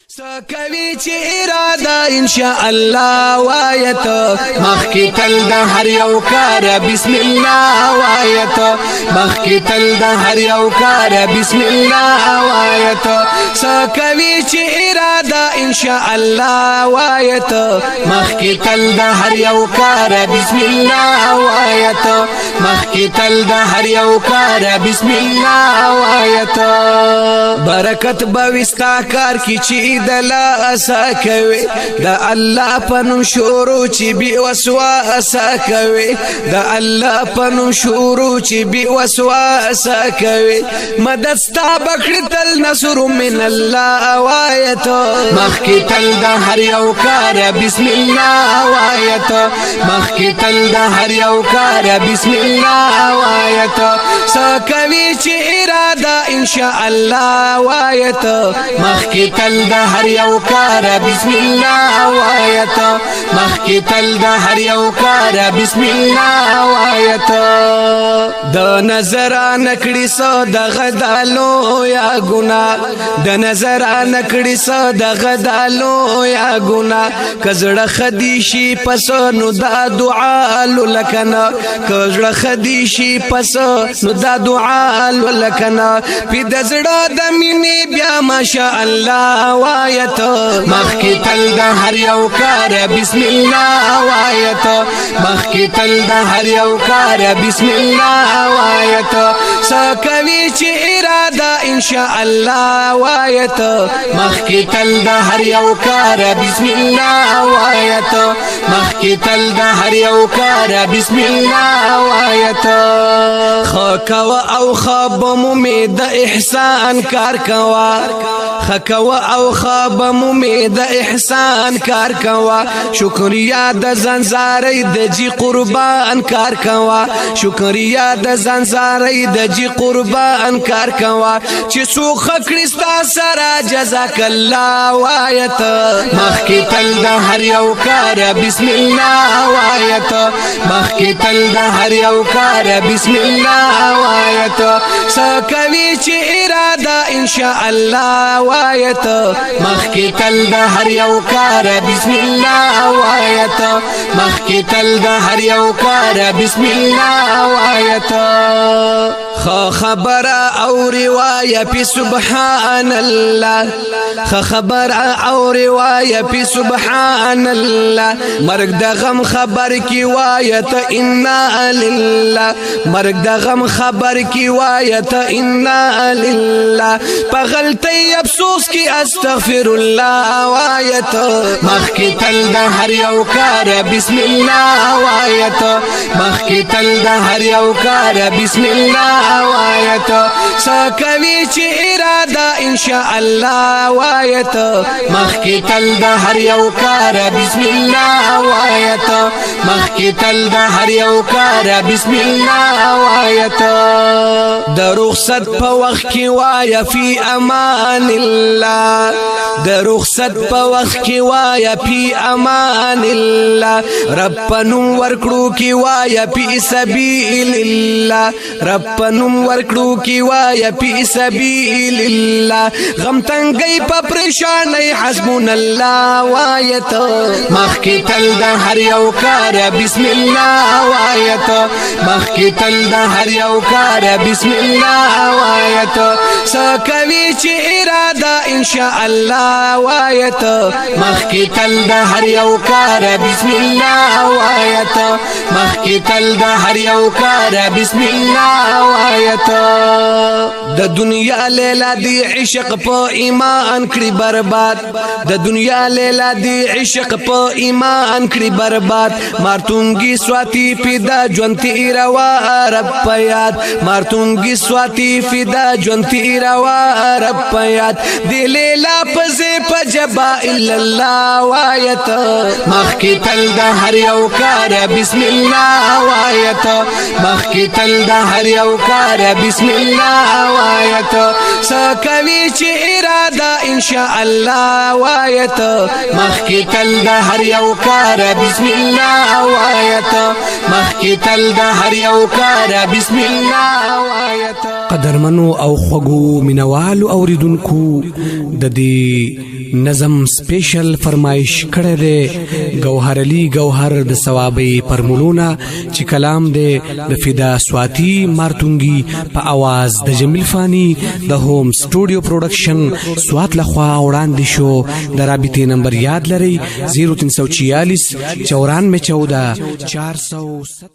سکوی چی اراده انشاءالله وایت مخی تل ده هر یو کار بسم الله وایت مخی تل ده هر یو کار بسم الله وایت سکوی چی اراده انشاءالله وایت مخی تل ده هر یو کار بسم الله وایت مخی تل ده هر یو کار بسم الله وایت برکت بوستا کار کی چی دلا اسا کوي دا الله پنوم شروع چی بی وسواسه کوي دا الله پنوم شروع چی بی وسواسه کوي مدد ستا بکړ تل نصر من الله وایت مخکی تل دا هر یو کار بسم الله وایت مخکی تل دا هر یو کار بسم الله وایت سکوي چی اراده ان شاء الله وایت مخکی تل دا هر یو کار بسم الله وایت مخکی تل دا هر یو کار بسم الله وایت د نظر نکړی سو د غدالو یا ګنا د نظر نکړی سو د غدالو یا ګنا کزړه خدیشي پس نو دا دعا لکنا کزړه خدیشي پس نو دا دعا لکنا په دزړه د مینې بیا ماشاء الله وایت مخکی تل دا هر یو کار بسم الله وایت مخکی تل دا هر یو کار بسم الله وایت سکوي چې اراده ان شاء الله وایت مخکی تل دا هر یو کار بسم الله وایت مخکی تل دا هر یو کار بسم الله وایت خکوا او خاب ممید احسان کار کوا خکوا او خاب ممید احسان کار کوا شکریا د زنزارې د جی قربان کار کوا شکریا د زنزارې د جی قربان کار کوا چې سو خکرستا سره جزاک الله وایت مخکی تل د هر یو کار بسم الله وایت مخکی تل د هر یو کار بسم الله وایت سکوي چې اراده ان شاء الله وایت مخکی تل د هر یو کار بسم الله وایت مخکی تل د هر یو کار بسم الله وایت خبر او روایه پی سبحان الله خبر او روایه پی سبحان الله مرګ د غم خبر کی وایت انا لله مرګ د غم خبر کی وایت انا لله پغلطی افسوس کی استغفر الله وایت مخکی تل د هر یو کار بسم الله وایت مخکی تل د هر یو کار بسم الله وایت سکوي چې اراده ان شاء الله وایت مخکی تل د هر یو کار بسم الله وایت مخکی تل د هر یو کار بسم الله وایت د رخصت په وخت کې وای فی امان الله د رخصت په وخت کې وای فی امان الله رب پنوم ورکړو کې وای فی سبیل الله رب پنوم ورکړو کې وای فی سبیل الله غم تنګي په پریشانې حسبنا الله وایت مخکی تل د هر یو کار بسم الله وایت مخکی تل د هر یو کار بسم الله وایت سکوي چې اراده ان شاء الله وایت مخکی تل د هر یو کار بسم الله وایت مخکی تل د هر یو کار بسم الله وایت د دنیا لیلا دی عشق په ایمان کړي برباد د دنیا لیلا دی عشق په ایمان کړي برباد مارتونګي سواتی پیدا جونتی روا رب پیاد مارتونګي سواتی پیدا جونتی روا رب پیاد دی لیلا پزه پجبا الا الله وایت مخکی تل د هر یو کار بسم الله وایت مخکی تل د هر یو کار بسم الله وایت سکوي چې اراده ان شاء الله وایت مخکی تل د هر یو کار بسم الله وایت مخکی تل د هر یو کار بسم الله وایت قدرمنو او خوږو مینوالو اوریدونکو د دې نظم سپیشل فرمایش کړه دے گوهر علی گوهر د ثوابي پرمولونا چې کلام دے د فدا سواتی مارتونګي په आवाज د جمیل فانی د هوم سټوډیو پروډکشن سوات لخوا وړاندې شو. د رابطې نمبر یاد لرئ 0346 9414